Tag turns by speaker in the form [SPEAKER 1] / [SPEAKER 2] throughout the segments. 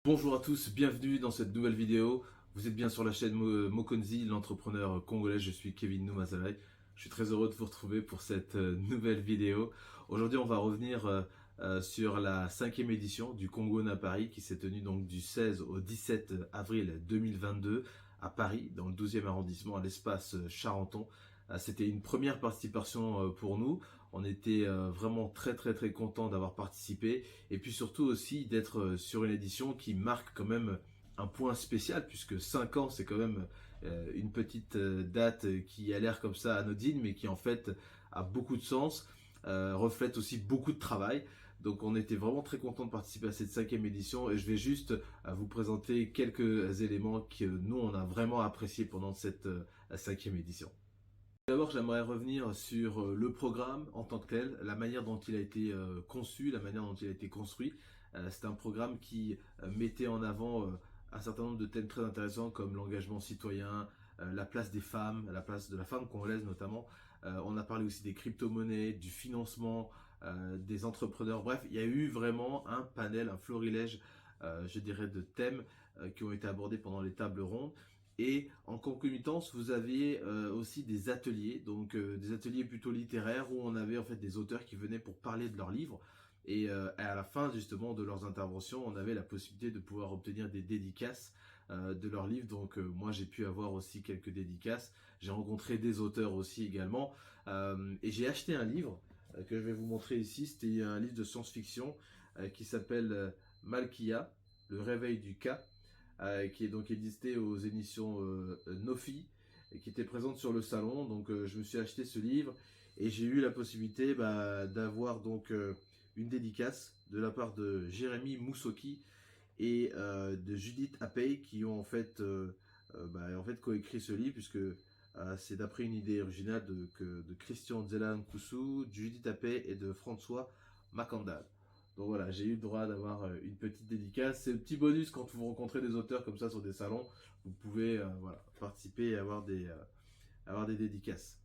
[SPEAKER 1] Bonjour à tous, bienvenue dans cette nouvelle vidéo. Vous êtes bien sur la chaîne Mokonzi, l'entrepreneur congolais. Je suis Kevin Noumazalai. Je suis très heureux de vous retrouver pour cette nouvelle vidéo. Aujourd'hui, on va revenir sur la 5e édition du Congo à Paris qui s'est tenue donc du 16 au 17 avril 2022 à Paris, dans le 12e arrondissement, à l'espace Charenton. C'était une première participation pour nous. On était vraiment très content d'avoir participé et puis surtout aussi d'être sur une édition qui marque quand même un point spécial puisque 5 ans c'est quand même une petite date qui a l'air comme ça anodine mais qui en fait a beaucoup de sens, reflète aussi beaucoup de travail. Donc on était vraiment très content de participer à cette 5e édition et je vais juste vous présenter quelques éléments que nous on a vraiment apprécié pendant cette 5e édition. D'abord, j'aimerais revenir sur le programme en tant que tel, la manière dont il a été conçu, la manière dont il a été construit. C'est un programme qui mettait en avant un certain nombre de thèmes très intéressants comme l'engagement citoyen, la place des femmes, la place de la femme congolaise notamment. On a parlé aussi des crypto-monnaies, du financement, des entrepreneurs. Bref, il y a eu vraiment un panel, un florilège, je dirais, de thèmes qui ont été abordés pendant les tables rondes. Et en concomitance, vous aviez aussi des ateliers, donc des ateliers plutôt littéraires où on avait en fait des auteurs qui venaient pour parler de leurs livres. Et à la fin justement de leurs interventions, on avait la possibilité de pouvoir obtenir des dédicaces de leurs livres. Donc moi j'ai pu avoir aussi quelques dédicaces. J'ai rencontré des auteurs aussi également. Et j'ai acheté un livre que je vais vous montrer ici. C'était un livre de science-fiction qui s'appelle Malkia, le réveil du K, qui est donc existé aux éditions Nofi et qui était présente sur le salon. Donc je me suis acheté ce livre et j'ai eu la possibilité d'avoir donc une dédicace de la part de Jérémy Moussoki et de Judith Appey qui ont en fait coécrit ce livre puisque c'est d'après une idée originale de Christian Zelan Koussou, Judith Appey et de François Macandal. Donc voilà, j'ai eu le droit d'avoir une petite dédicace. C'est le petit bonus quand vous rencontrez des auteurs comme ça sur des salons. Vous pouvez voilà, participer et avoir des dédicaces.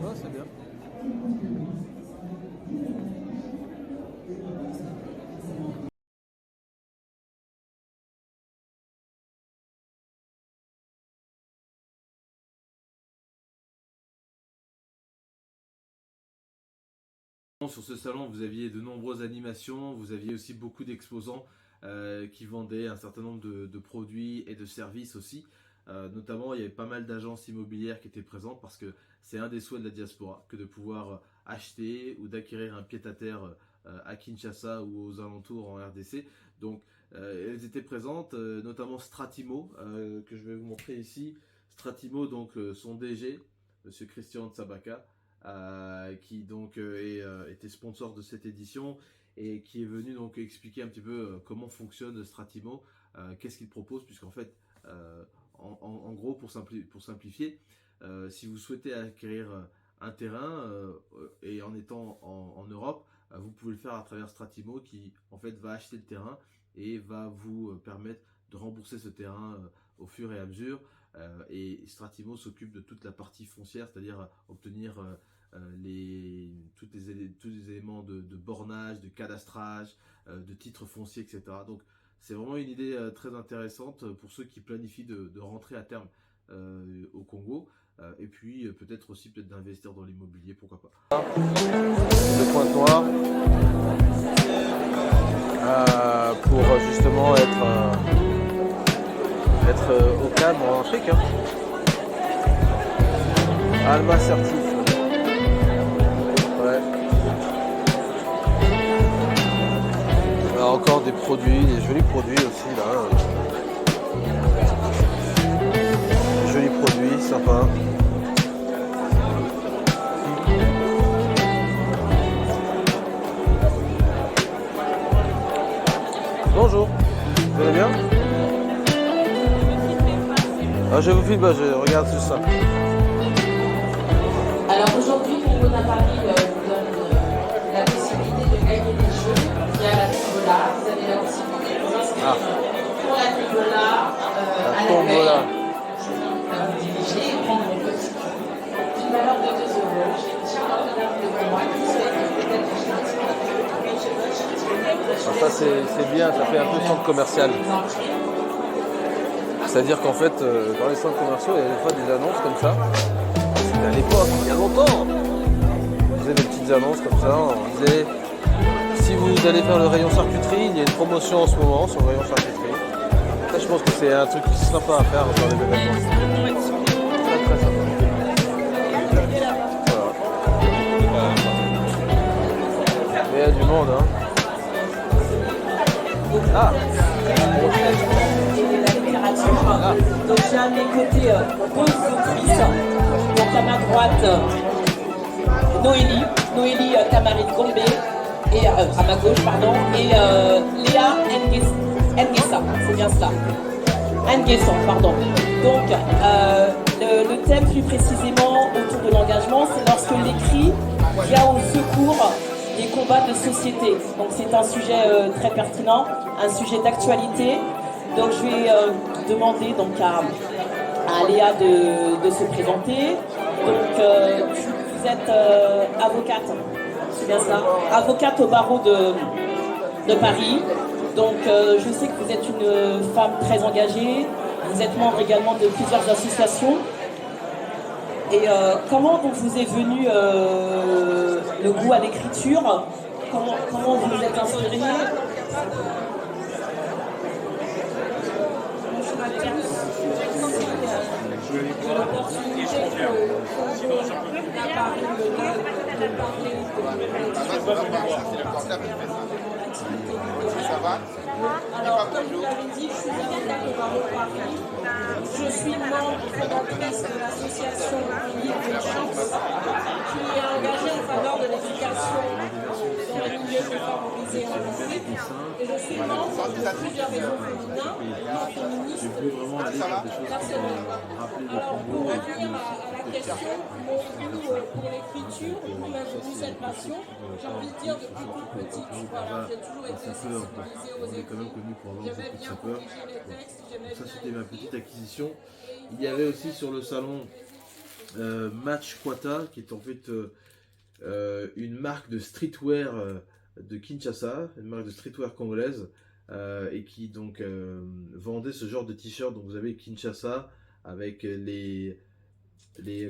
[SPEAKER 1] Oh, c'est bien. Sur ce salon, vous aviez de nombreuses animations, vous aviez aussi beaucoup d'exposants qui vendaient un certain nombre de produits et de services aussi. Notamment, il y avait pas mal d'agences immobilières qui étaient présentes parce que c'est un des souhaits de la diaspora que de pouvoir acheter ou d'acquérir un pied-à-terre à Kinshasa ou aux alentours en RDC. Donc, elles étaient présentes, notamment Stratimo, que je vais vous montrer ici. Stratimo, donc son DG, Monsieur Christian Tsabaka, qui donc était sponsor de cette édition et qui est venu donc expliquer un petit peu comment fonctionne Stratimo, qu'est-ce qu'il propose, puisqu'en fait, en gros, pour simplifier, si vous souhaitez acquérir un terrain et en étant en Europe, vous pouvez le faire à travers Stratimo qui en fait va acheter le terrain et va vous permettre de rembourser ce terrain au fur et à mesure. Et Stratimo s'occupe de toute la partie foncière, c'est-à-dire obtenir tous les éléments de bornage, de cadastrage, de titres fonciers, etc. Donc c'est vraiment une idée très intéressante pour ceux qui planifient de rentrer à terme au Congo. Et puis peut-être aussi d'investir dans l'immobilier, pourquoi pas.
[SPEAKER 2] Le pointoir pour justement être au calme en Afrique. Hein. Alma Certif. Ouais. Alors encore des produits, des jolis produits aussi là. Des jolis produits, sympa. Bonjour, vous allez bien? Je vous filme, je regarde tout ça.
[SPEAKER 3] Alors aujourd'hui, Pomona Paris vous donne la possibilité de gagner des jeux via la tombola. Vous avez la possibilité de vous inscrire pour la tombola à l'accueil. Je vous invite à vous diriger et prendre mon petit d'une valeur de 2 euros. J'ai une chère partenaire devant moi qui souhaite peut-être acheter un petit peu.
[SPEAKER 2] Ça c'est bien, ça fait un peu centre commercial. C'est-à-dire qu'en fait, dans les centres commerciaux, il y a des fois des annonces comme ça. C'était à l'époque, il y a longtemps. On faisait des petites annonces comme ça. On disait, si vous allez faire le rayon charcuterie, il y a une promotion en ce moment sur le rayon charcuterie. Ça, je pense que c'est un truc sympa à faire dans les événements. Très très sympa. Voilà. Mais il y a du monde, hein. Ah.
[SPEAKER 3] Donc j'ai à mes côtés deux autrices. Donc à ma droite, Noélie Tamarine Gombe, et à ma gauche, pardon, et Léa Nguessa, c'est bien ça. Nguesson, pardon. Donc le thème plus précisément autour de l'engagement, c'est lorsque l'écrit vient au secours des combats de société. Donc c'est un sujet très pertinent, un sujet d'actualité. Donc je vais demander donc à Léa de se présenter. Donc vous êtes avocate, c'est bien ça, avocate au barreau de Paris. Donc je sais que vous êtes une femme très engagée. Vous êtes membre également de plusieurs associations. Et comment donc vous est venu le goût à l'écriture? Comment vous vous êtes inspiré? Alors, comme vous l'avez dit, je suis avocate au barreau de Paris. Je suis membre fondatrice de l'association Livre et Chance, qui est engagée en faveur de l'éducation dans les milieux défavorisés en Afrique. Et je suis membre de plusieurs réseaux féminins, non féministes, personnels. Alors, pour revenir à la question, mon goût pour l'écriture, d'où même d'où cette passion, j'ai envie de dire depuis toute petite, voilà, j'ai toujours été sensibilisée aux écrits. J'aimais bien corriger les textes, j'aimais
[SPEAKER 1] Ça
[SPEAKER 3] bien
[SPEAKER 1] c'était ma
[SPEAKER 3] les
[SPEAKER 1] petite
[SPEAKER 3] lire.
[SPEAKER 1] acquisition. Il y avait aussi sur le salon Match Quata, qui est en fait une marque de streetwear de Kinshasa, une marque de streetwear congolaise, et qui donc vendait ce genre de t-shirt. Donc vous avez Kinshasa avec les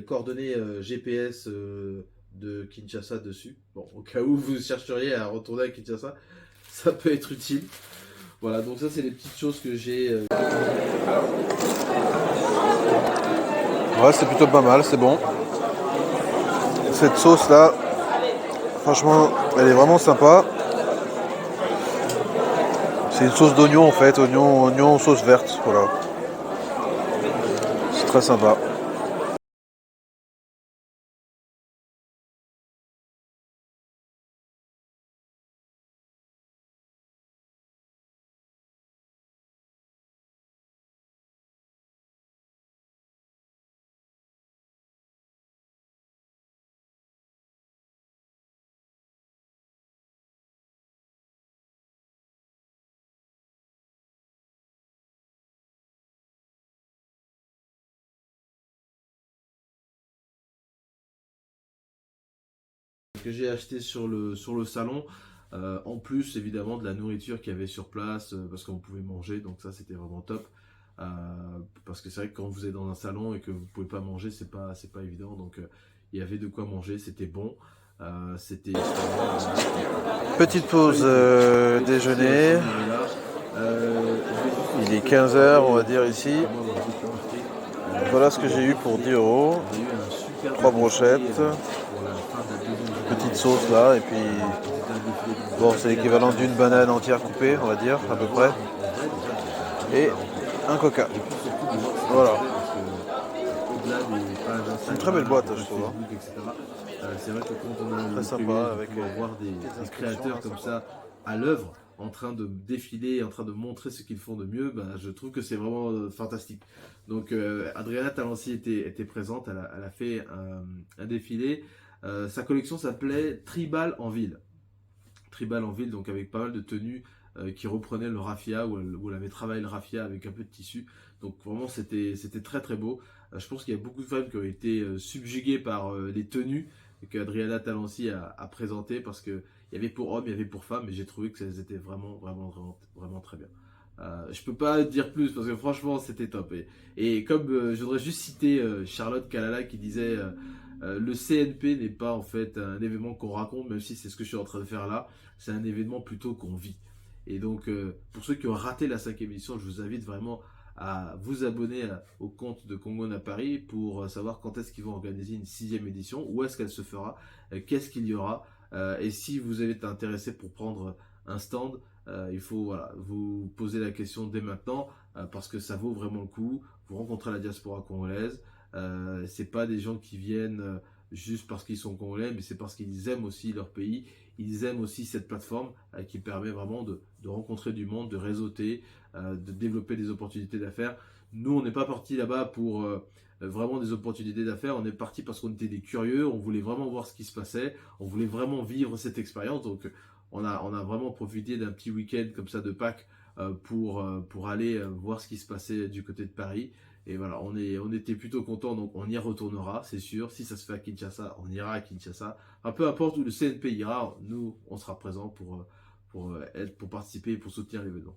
[SPEAKER 1] coordonnées GPS de Kinshasa dessus. Bon, au cas où vous chercheriez à retourner à Kinshasa, ça peut être utile. Voilà, donc ça c'est les petites choses que j'ai.
[SPEAKER 2] Ouais, c'est plutôt pas mal, c'est bon. Cette sauce là, franchement, elle est vraiment sympa. C'est une sauce d'oignon en fait, oignon sauce verte, voilà. C'est très sympa.
[SPEAKER 1] Que j'ai acheté sur le salon. En plus, évidemment, de la nourriture qu'il y avait sur place, parce qu'on pouvait manger, donc ça c'était vraiment top. Parce que c'est vrai que quand vous êtes dans un salon et que vous pouvez pas manger, c'est pas évident. Donc il y avait de quoi manger, c'était bon. C'était
[SPEAKER 2] Petite pause déjeuner. Il est 15h, on va dire ici. Voilà ce que j'ai eu pour 10 €. 3 brochettes. Petite sauce là, et puis bon, c'est l'équivalent d'une banane entière coupée, on va dire, à peu près. Et un coca. Voilà. C'est une très belle boîte, je trouve.
[SPEAKER 1] C'est vrai que quand on a
[SPEAKER 2] très sympa avec
[SPEAKER 1] voir des créateurs comme ça à l'œuvre, en train de défiler, en train de montrer ce qu'ils font de mieux, bah, je trouve que c'est vraiment fantastique. Donc Adriana Talensi était présente, elle a fait un défilé. Sa collection s'appelait Tribal en ville. Tribal en ville, donc avec pas mal de tenues qui reprenaient le raffia, où elle avait travaillé le raffia avec un peu de tissu. Donc vraiment c'était très très beau. Je pense qu'il y a beaucoup de femmes qui ont été subjuguées par les tenues que Adriana Talensi a présentées, parce que il y avait pour hommes, il y avait pour femmes, et j'ai trouvé que elles étaient vraiment très bien. Je peux pas dire plus parce que franchement c'était top. Et comme je voudrais juste citer Charlotte Kalala qui disait le CNP n'est pas en fait un événement qu'on raconte, même si c'est ce que je suis en train de faire là, c'est un événement plutôt qu'on vit. Et donc pour ceux qui ont raté la 5e édition, je vous invite vraiment à vous abonner au compte de Congo à Paris pour savoir quand est-ce qu'ils vont organiser une 6e édition, où est-ce qu'elle se fera, qu'est-ce qu'il y aura. Et si vous êtes intéressé pour prendre un stand, il faut vous poser la question dès maintenant, parce que ça vaut vraiment le coup. Vous rencontrez la diaspora congolaise. C'est pas des gens qui viennent juste parce qu'ils sont congolais, mais c'est parce qu'ils aiment aussi leur pays. Ils aiment aussi cette plateforme qui permet vraiment de rencontrer du monde, de réseauter, de développer des opportunités d'affaires. Nous, on n'est pas parti là-bas pour vraiment des opportunités d'affaires. On est parti parce qu'on était des curieux, on voulait vraiment voir ce qui se passait, on voulait vraiment vivre cette expérience. Donc on a vraiment profité d'un petit week-end comme ça de Pâques pour aller voir ce qui se passait du côté de Paris. Et voilà, on était plutôt contents, donc on y retournera, c'est sûr. Si ça se fait à Kinshasa, on ira à Kinshasa. Enfin, peu importe où le CNP ira, nous, on sera présents pour participer et pour soutenir l'événement.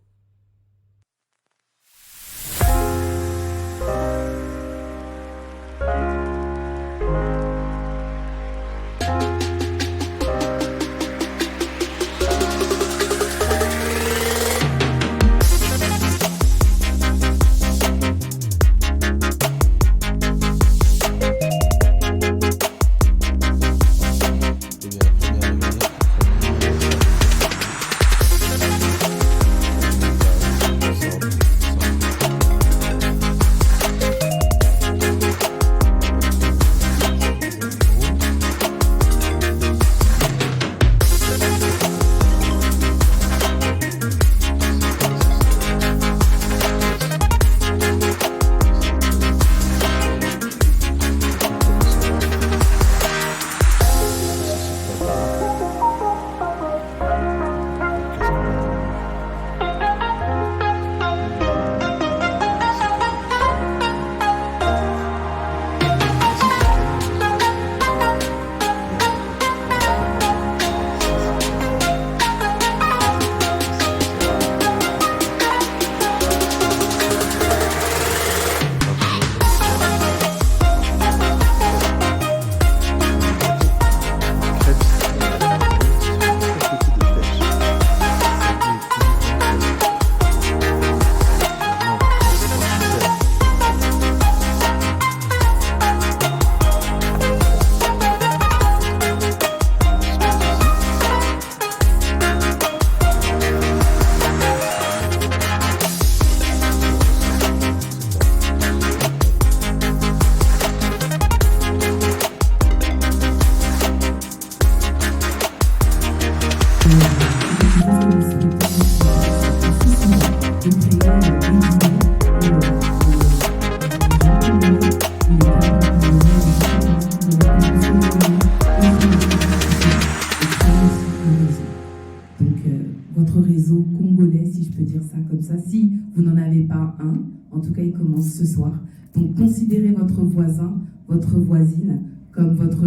[SPEAKER 4] ça comme ça. Si vous n'en avez pas un, en tout cas, il commence ce soir. Donc, considérez votre voisin, votre voisine comme votre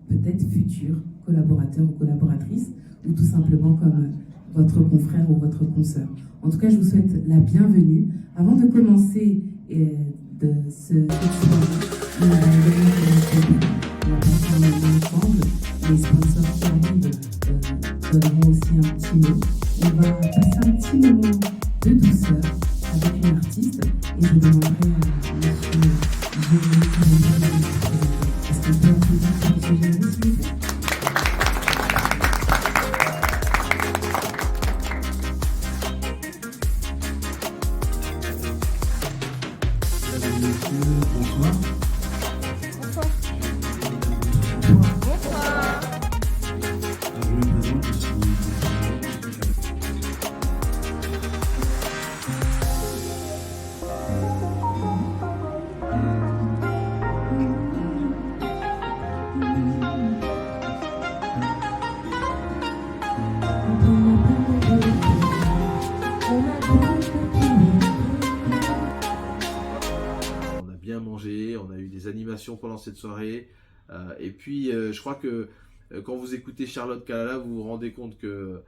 [SPEAKER 4] peut-être futur collaborateur ou collaboratrice, ou tout simplement comme votre confrère ou votre consoeur. En tout cas, je vous souhaite la bienvenue. Avant de commencer cette soirée, on va passer un moment ensemble. Les sponsors qui arrivent donneront aussi un petit mot. On va passer un petit moment de douceur avec une artiste et je demanderai à monsieur Jérémy est-ce qu'on peut applaudir pour monsieur Jérémy, s'il vous plaît?
[SPEAKER 1] Bonsoir. Je me présente, je suis On a bien mangé, on a eu des animations pendant cette soirée. Et puis, je crois que quand vous écoutez Charlotte Kalala, vous vous rendez compte que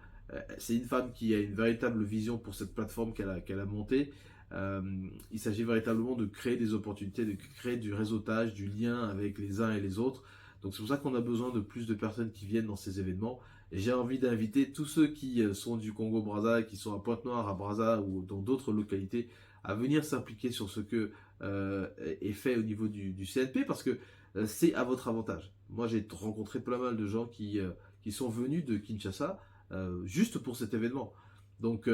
[SPEAKER 1] c'est une femme qui a une véritable vision pour cette plateforme qu'elle a montée. Il s'agit véritablement de créer des opportunités, de créer du réseautage, du lien avec les uns et les autres. Donc c'est pour ça qu'on a besoin de plus de personnes qui viennent dans ces événements. Et j'ai envie d'inviter tous ceux qui sont du Congo-Brazza, qui sont à Pointe-Noire, à Brazza ou dans d'autres localités, à venir s'impliquer sur ce que est fait au niveau du CNP, parce que c'est à votre avantage. Moi, j'ai rencontré pas mal de gens qui sont venus de Kinshasa juste pour cet événement. Donc,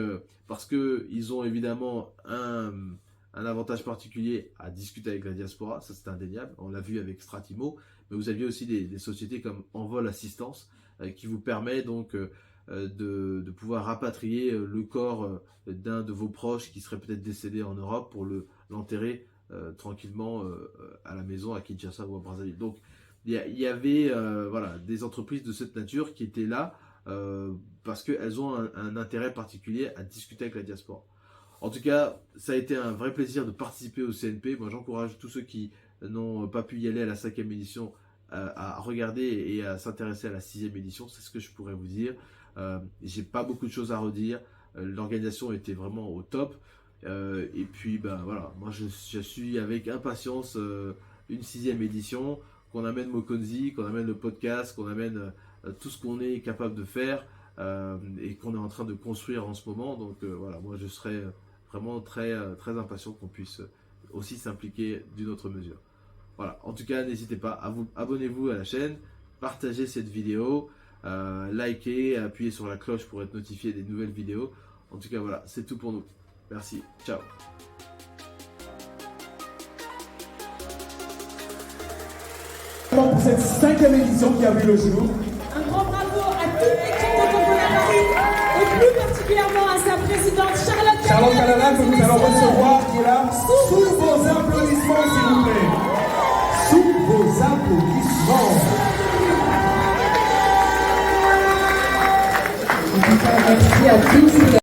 [SPEAKER 1] parce qu'ils ont évidemment un avantage particulier à discuter avec la diaspora, ça c'est indéniable, on l'a vu avec Stratimo, mais vous aviez aussi des sociétés comme Envol Assistance qui vous permet donc de pouvoir rapatrier le corps d'un de vos proches qui serait peut-être décédé en Europe pour l'enterrer tranquillement à la maison à Kinshasa ou à Brazzaville. Donc il y avait voilà, des entreprises de cette nature qui étaient là parce qu'elles ont un intérêt particulier à discuter avec la diaspora. En tout cas, ça a été un vrai plaisir de participer au CNP. Moi, j'encourage tous ceux qui n'ont pas pu y aller à la 5e édition à regarder et à s'intéresser à la 6e édition. C'est ce que je pourrais vous dire. J'ai pas beaucoup de choses à redire. L'organisation était vraiment au top. Et puis, ben voilà, moi je suis avec impatience une 6e édition, qu'on amène Mokonzi, qu'on amène le podcast, qu'on amène tout ce qu'on est capable de faire et qu'on est en train de construire en ce moment. Donc voilà, moi je serais vraiment très impatient qu'on puisse aussi s'impliquer d'une autre mesure. Voilà, en tout cas, n'hésitez pas à abonnez-vous à la chaîne, partagez cette vidéo, likez, appuyez sur la cloche pour être notifié des nouvelles vidéos. En tout cas, voilà, c'est tout pour nous. Merci, ciao.
[SPEAKER 5] Pour cette 5e édition qui a vu le jour.
[SPEAKER 3] Un grand bravo à toute l'équipe de Congo Paris et plus particulièrement à sa présidente Charlotte
[SPEAKER 5] Kalala que nous allons recevoir qui est là sous vos applaudissements s'il vous plaît. Sous vos applaudissements.
[SPEAKER 3] Merci à tous.